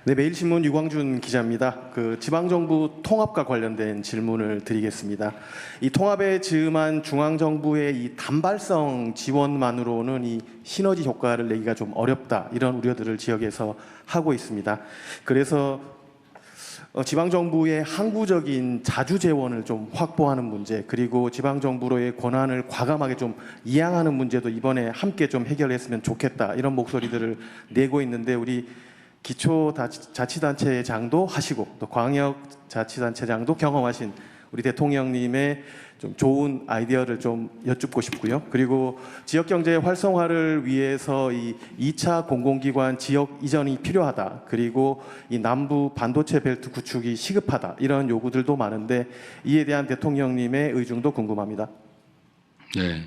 네, 매일신문 유광준 기자입니다. 지방정부 통합과 관련된 질문을 드리겠습니다. 이 통합에 즈음한 중앙정부의 이 단발성 지원만으로는 이 시너지 효과를 내기가 좀 어렵다, 이런 우려들을 지역에서 하고 있습니다. 그래서 지방정부의 항구적인 자주재원을 좀 확보하는 문제, 그리고 지방정부로의 권한을 과감하게 좀 이양하는 문제도 이번에 함께 좀 해결했으면 좋겠다, 이런 목소리들을 내고 있는데, 우리 기초자치단체장도 하시고 또 광역자치단체장도 경험하신 우리 대통령님의 좀 좋은 아이디어를 좀 여쭙고 싶고요. 그리고 지역경제 활성화를 위해서 이 2차 공공기관 지역 이전이 필요하다. 그리고 이 남부 반도체 벨트 구축이 시급하다. 이런 요구들도 많은데 이에 대한 대통령님의 의중도 궁금합니다. 네,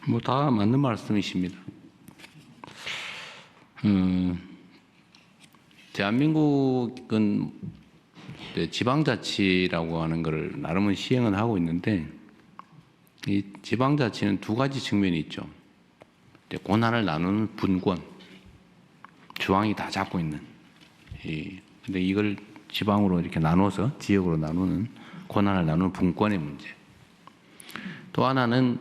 뭐 다 맞는 말씀이십니다. 대한민국은 지방자치라고 하는 것을 나름은 시행은 하고 있는데, 이 지방자치는 두 가지 측면이 있죠. 권한을 나누는 분권, 중앙이 다 잡고 있는. 근데 이걸 지방으로 이렇게 나눠서 지역으로 나누는, 권한을 나누는 분권의 문제. 또 하나는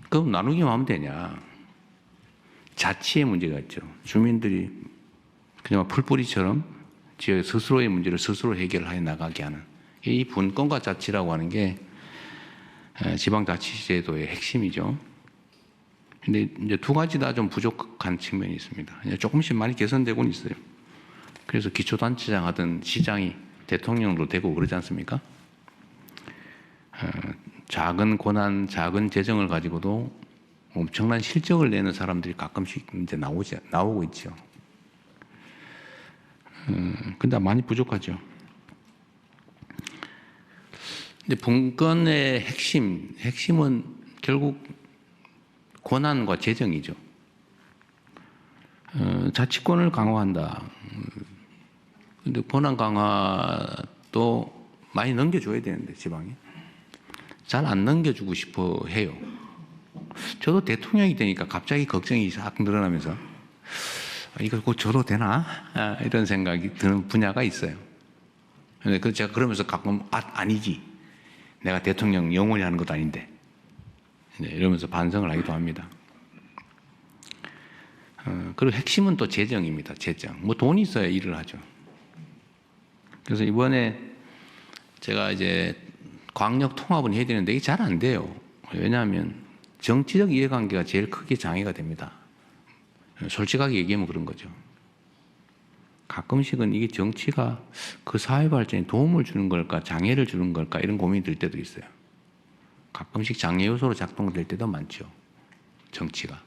그럼 나누기만 하면 되냐? 자치의 문제가 있죠. 주민들이 그냥 풀뿌리처럼 지역 스스로의 문제를 스스로 해결해 나가게 하는 이 분권과 자치라고 하는 게 지방자치제도의 핵심이죠. 근데 이제 두 가지 다 좀 부족한 측면이 있습니다. 조금씩 많이 개선되고 있어요. 그래서 기초단체장 하던 시장이 대통령으로 되고 그러지 않습니까? 작은 권한, 작은 재정을 가지고도 엄청난 실적을 내는 사람들이 가끔씩 이제 나오고 있죠. 근데 많이 부족하죠. 근데 분권의 핵심은 결국 권한과 재정이죠. 자치권을 강화한다. 근데 권한 강화도 많이 넘겨줘야 되는데 지방에 잘 안 넘겨주고 싶어 해요. 저도 대통령이 되니까 갑자기 걱정이 싹 늘어나면서 이거 곧 저도 되나? 이런 생각이 드는 분야가 있어요. 근데 제가 그러면서 가끔 아니지. 내가 대통령 영원히 하는 것도 아닌데. 이러면서 반성을 하기도 합니다. 그리고 핵심은 또 재정입니다. 재정. 뭐 돈이 있어야 일을 하죠. 그래서 이번에 제가 이제 광역 통합은 해야 되는데 이게 잘 안 돼요. 왜냐하면 정치적 이해관계가 제일 크게 장애가 됩니다. 솔직하게 얘기하면 그런 거죠. 가끔씩은 이게 정치가 그 사회 발전에 도움을 주는 걸까, 장애를 주는 걸까, 이런 고민이 들 때도 있어요. 가끔씩 장애 요소로 작동될 때도 많죠. 정치가.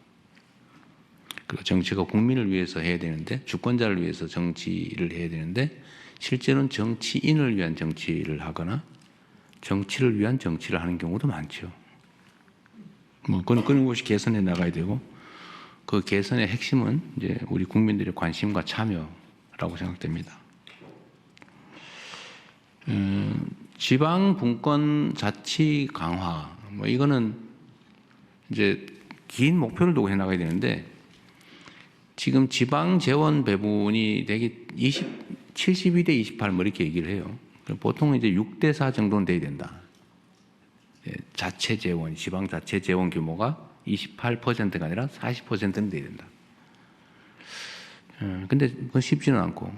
그리고 정치가 국민을 위해서 해야 되는데, 주권자를 위해서 정치를 해야 되는데, 실제로는 정치인을 위한 정치를 하거나, 정치를 위한 정치를 하는 경우도 많죠. 뭐 끊임없이 개선해 나가야 되고, 그 개선의 핵심은 이제 우리 국민들의 관심과 참여라고 생각됩니다. 지방 분권 자치 강화, 뭐 이거는 이제 긴 목표를 두고 해 나가야 되는데, 지금 지방 재원 배분이 되게 72대 28 뭐 이렇게 얘기를 해요. 보통 이제 6대 4 정도는 돼야 된다. 자체 재원, 지방 자체 재원 규모가 28%가 아니라 40%는 돼야 된다. 근데 그건 쉽지는 않고.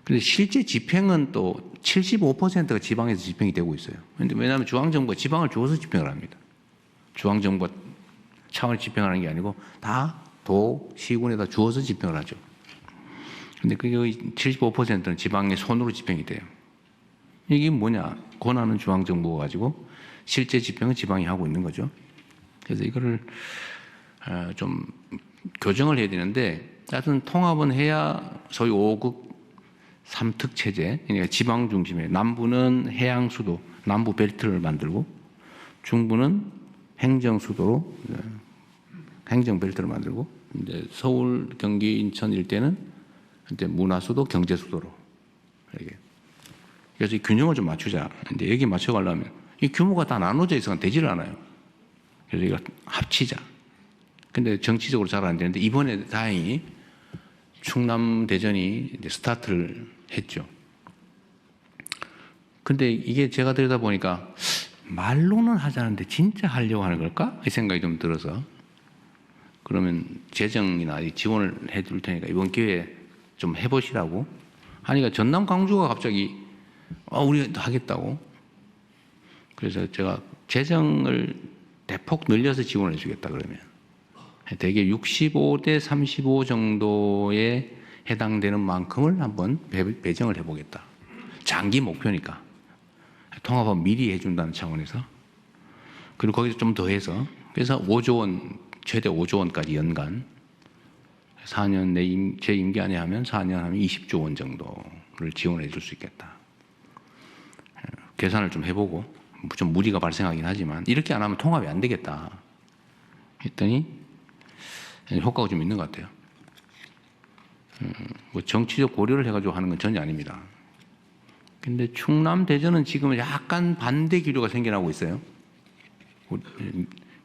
근데 실제 집행은 또 75%가 지방에서 집행이 되고 있어요. 근데 왜냐하면 중앙정부가 지방을 주어서 집행을 합니다. 중앙정부가 차원을 집행하는 게 아니고 다 도, 시군에다 주어서 집행을 하죠. 근데 그게 75%는 지방의 손으로 집행이 돼요. 이게 뭐냐? 권한은 중앙정부가 가지고 실제 집행은 지방이 하고 있는 거죠. 그래서 이거를 좀 교정을 해야 되는데, 하여튼 통합은 해야 소위 5극 3특 체제, 그러니까 지방 중심에 남부는 해양 수도, 남부 벨트를 만들고, 중부는 행정 수도로 행정 벨트를 만들고, 이제 서울, 경기, 인천 일대는 이제 문화 수도, 경제 수도로 이렇게. 그래서 이 균형을 좀 맞추자. 근데 여기 맞춰가려면 이 규모가 다 나눠져 있어서 되지를 않아요. 그래서 이거 합치자. 근데 정치적으로 잘 안 되는데, 이번에 다행히 충남 대전이 이제 스타트를 했죠. 근데 이게 제가 들여다 보니까 말로는 하자는데 진짜 하려고 하는 걸까? 이 생각이 좀 들어서 그러면 재정이나 지원을 해줄 테니까 이번 기회에 좀 해보시라고 하니까 전남 광주가 갑자기 우리 하겠다고. 그래서 제가 재정을 대폭 늘려서 지원해 주겠다 그러면 대개 65대 35 정도에 해당되는 만큼을 한번 배정을 해보겠다. 장기 목표니까 통합은 미리 해준다는 차원에서 그리고 거기서 좀 더해서 그래서 5조 원 최대 5조 원까지 연간 4년 내 제 임기 안에 하면 4년 하면 20조 원 정도를 지원해 줄 수 있겠다. 계산을 좀 해보고 좀 무리가 발생하긴 하지만 이렇게 안 하면 통합이 안 되겠다 했더니 효과가 좀 있는 것 같아요. 뭐 정치적 고려를 해가지고 하는 건 전혀 아닙니다. 근데 충남 대전은 지금 약간 반대 기류가 생겨나고 있어요.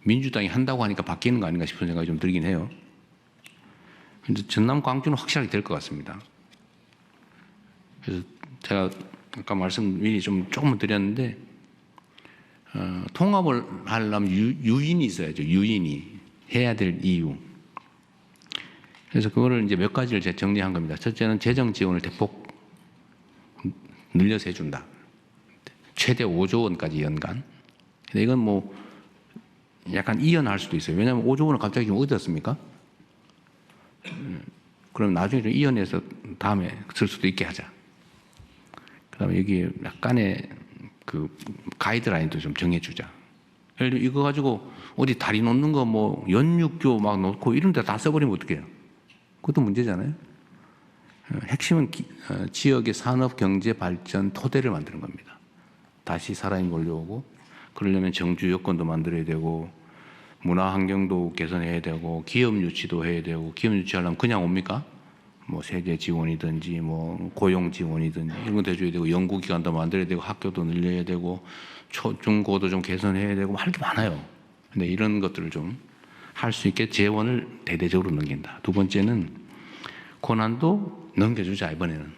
민주당이 한다고 하니까 바뀌는 거 아닌가 싶은 생각이 좀 들긴 해요. 근데 전남 광주는 확실하게 될 것 같습니다. 그래서 제가 아까 말씀 미리 조금 드렸는데 통합을 하려면 유인이 있어야죠. 유인이 해야 될 이유. 그래서 그거를 이제 몇 가지를 제가 정리한 겁니다. 첫째는 재정 지원을 대폭 늘려서 해준다. 최대 5조 원까지 연간. 근데 이건 뭐 약간 이연할 수도 있어요. 왜냐하면 5조 원을 갑자기 좀 얻었습니까? 그럼 나중에 좀 이연해서 다음에 쓸 수도 있게 하자. 그다음에 여기 약간의 그 가이드라인도 좀 정해주자. 예를 들어 이거 가지고 어디 다리 놓는 거 뭐 연육교 막 놓고 이런 데 다 써버리면 어떡해요? 그것도 문제잖아요. 핵심은 지역의 산업 경제 발전 토대를 만드는 겁니다. 다시 사람이 몰려오고 그러려면 정주 여건도 만들어야 되고 문화 환경도 개선해야 되고 기업 유치도 해야 되고 기업 유치하려면 그냥 옵니까? 뭐 세제 지원이든지 뭐 고용 지원이든지 이런 거 해줘야 되고 연구기관도 만들어야 되고 학교도 늘려야 되고 중고도 좀 개선해야 되고 할 게 많아요. 근데 이런 것들을 좀 할 수 있게 재원을 대대적으로 넘긴다. 두 번째는 권한도 넘겨주자. 이번에는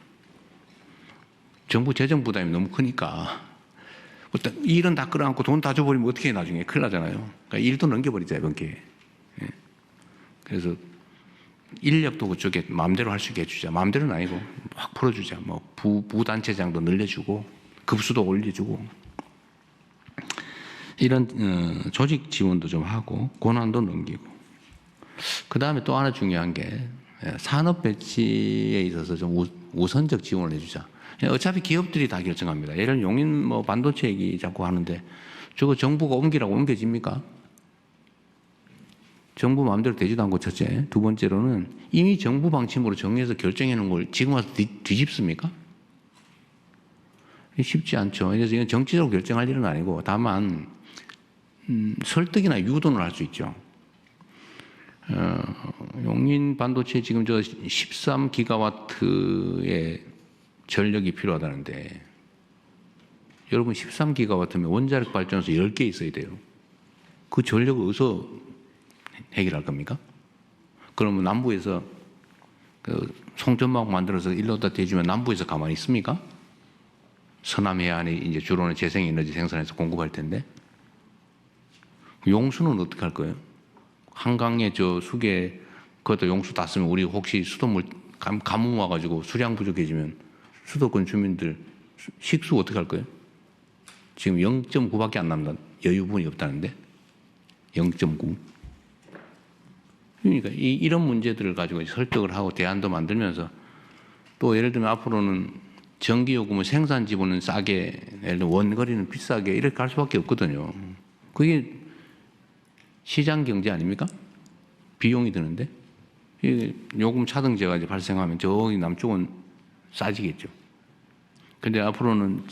정부 재정 부담이 너무 크니까 일은 다 끌어안고 돈 다 줘버리면 어떻게 해 나중에 큰일 나잖아요. 그러니까 일도 넘겨버리자 이번 기회에. 그래서 인력도 그쪽에 마음대로 할 수 있게 해주자. 마음대로는 아니고 확 풀어주자. 뭐 부단체장도 늘려주고 급수도 올려주고 이런 조직 지원도 좀 하고 권한도 넘기고 그 다음에 또 하나 중요한 게 산업 배치에 있어서 좀 우선적 지원을 해주자. 어차피 기업들이 다 결정합니다. 예를 들어 용인 뭐 반도체 얘기 자꾸 하는데 저거 정부가 옮기라고 옮겨집니까? 정부 마음대로 되지도 않고 첫째. 두 번째로는 이미 정부 방침으로 정해서 결정해 놓은 걸 지금 와서 뒤집습니까? 쉽지 않죠. 그래서 이건 정치적으로 결정할 일은 아니고 다만 설득이나 유도는 할 수 있죠. 용인 반도체 지금 저 13기가와트의 전력이 필요하다는데 여러분 13기가와트면 원자력 발전소 10개 있어야 돼요. 그 전력을 어디서 해결할 겁니까? 그러면 남부에서 그 송전막 만들어서 일로다 대주면 남부에서 가만히 있습니까? 서남 해안에 이제 주로는 재생에너지 생산해서 공급할 텐데 용수는 어떻게 할 거예요? 한강에 저 수계 그것도 용수 다 쓰면 우리 혹시 수돗물 가뭄 와가지고 수량 부족해지면 수도권 주민들 식수 어떻게 할 거예요? 지금 0.9밖에 안 남는 여유분이 없다는데 0.9. 그러니까 이런 문제들을 가지고 설득을 하고 대안도 만들면서 또 예를 들면 앞으로는 전기요금은 생산 지분은 싸게, 예를 들면 원거리는 비싸게 이렇게 할 수밖에 없거든요. 그게 시장 경제 아닙니까? 비용이 드는데 요금 차등제가 이제 발생하면 저기 남쪽은 싸지겠죠. 근데 앞으로는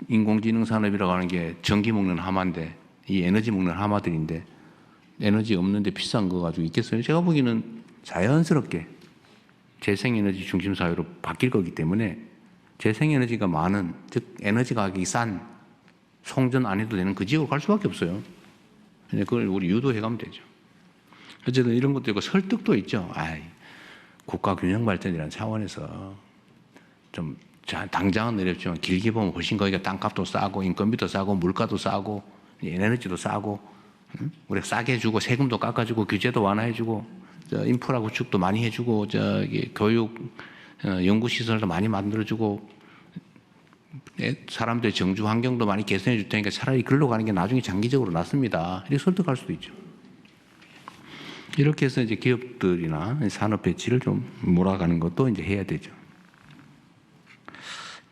인공지능 산업이라고 하는 게 전기 먹는 하마인데 이 에너지 먹는 하마들인데 에너지 없는데 비싼 거 가지고 있겠어요? 제가 보기에는 자연스럽게 재생에너지 중심 사회로 바뀔 거기 때문에 재생에너지가 많은, 즉 에너지 가격이 싼 송전 안 해도 되는 그 지역으로 갈 수밖에 없어요. 그걸 우리 유도해 가면 되죠. 어쨌든 이런 것도 있고 설득도 있죠. 국가 균형 발전이라는 차원에서 좀 당장은 어렵지만 길게 보면 훨씬 거기가 땅값도 싸고 인건비도 싸고 물가도 싸고 에너지도 싸고 우리가 싸게 해주고 세금도 깎아주고 규제도 완화해주고 인프라 구축도 많이 해주고 저기 교육 연구시설도 많이 만들어주고 사람들의 정주 환경도 많이 개선해 줄 테니까 차라리 글로 가는 게 나중에 장기적으로 낫습니다. 이렇게 설득할 수도 있죠. 이렇게 해서 이제 기업들이나 산업 배치를 좀 몰아가는 것도 이제 해야 되죠.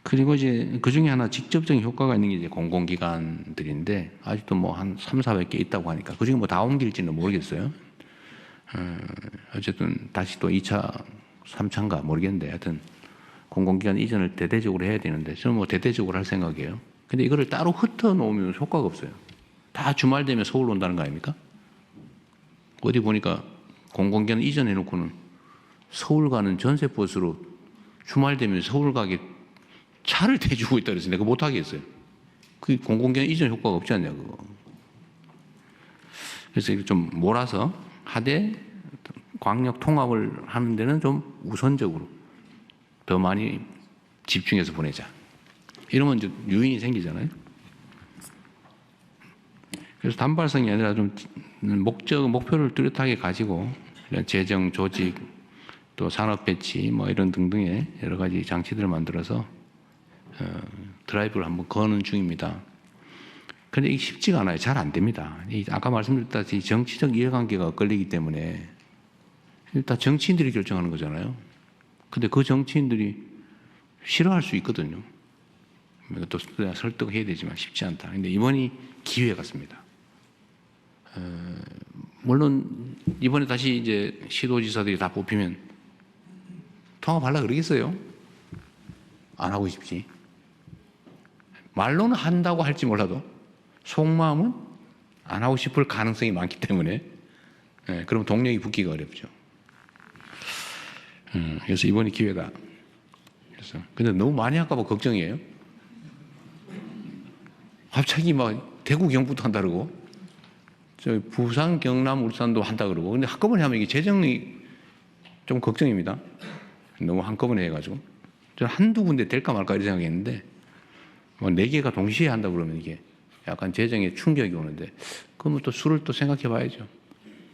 그리고 이제 그 중에 하나 직접적인 효과가 있는 게 이제 공공기관들인데 아직도 뭐 한 300~400개 있다고 하니까 그 중에 뭐 다 옮길지는 모르겠어요. 어쨌든 다시 또 2차, 3차인가 모르겠는데 하여튼 공공기관 이전을 대대적으로 해야 되는데 저는 뭐 대대적으로 할 생각이에요. 근데 이거를 따로 흩어 놓으면 효과가 없어요. 다 주말 되면 서울 온다는 거 아닙니까? 어디 보니까 공공기관 이전해 놓고는 서울 가는 전세버스로 주말 되면 서울 가게 차를 대주고 있다 그래서 내가 못 하겠어요. 그 공공기관 이전 효과가 없지 않냐 그거. 그래서 이렇게 좀 몰아서 하되 광역 통합을 하는 데는 좀 우선적으로 더 많이 집중해서 보내자. 이러면 이제 유인이 생기잖아요. 그래서 단발성이 아니라 좀 목표를 뚜렷하게 가지고 이런 재정, 조직, 또 산업 배치 뭐 이런 등등의 여러 가지 장치들을 만들어서 드라이브를 한번 거는 중입니다. 그런데 이게 쉽지가 않아요. 잘 안 됩니다. 아까 말씀드렸다시피 정치적 이해관계가 걸리기 때문에 다 정치인들이 결정하는 거잖아요. 근데 그 정치인들이 싫어할 수 있거든요. 또 설득해야 되지만 쉽지 않다. 근데 이번이 기회 같습니다. 물론 이번에 다시 이제 시도지사들이 다 뽑히면 통합하려고 그러겠어요? 안 하고 싶지. 말로는 한다고 할지 몰라도 속마음은 안 하고 싶을 가능성이 많기 때문에 그럼 동력이 붙기가 어렵죠. 그래서 이번이 기회다. 그래서 근데 너무 많이 할까 봐 걱정이에요. 갑자기 막 대구 경북도 한다 그러고 저 부산 경남 울산도 한다 그러고 근데 한꺼번에 하면 이게 재정이 좀 걱정입니다. 너무 한꺼번에 해가지고 저는 한두 군데 될까 말까 이렇게 생각했는데 뭐 4개가 동시에 한다 그러면 이게 약간 재정에 충격이 오는데 그러면 또 수를 또 생각해 봐야죠.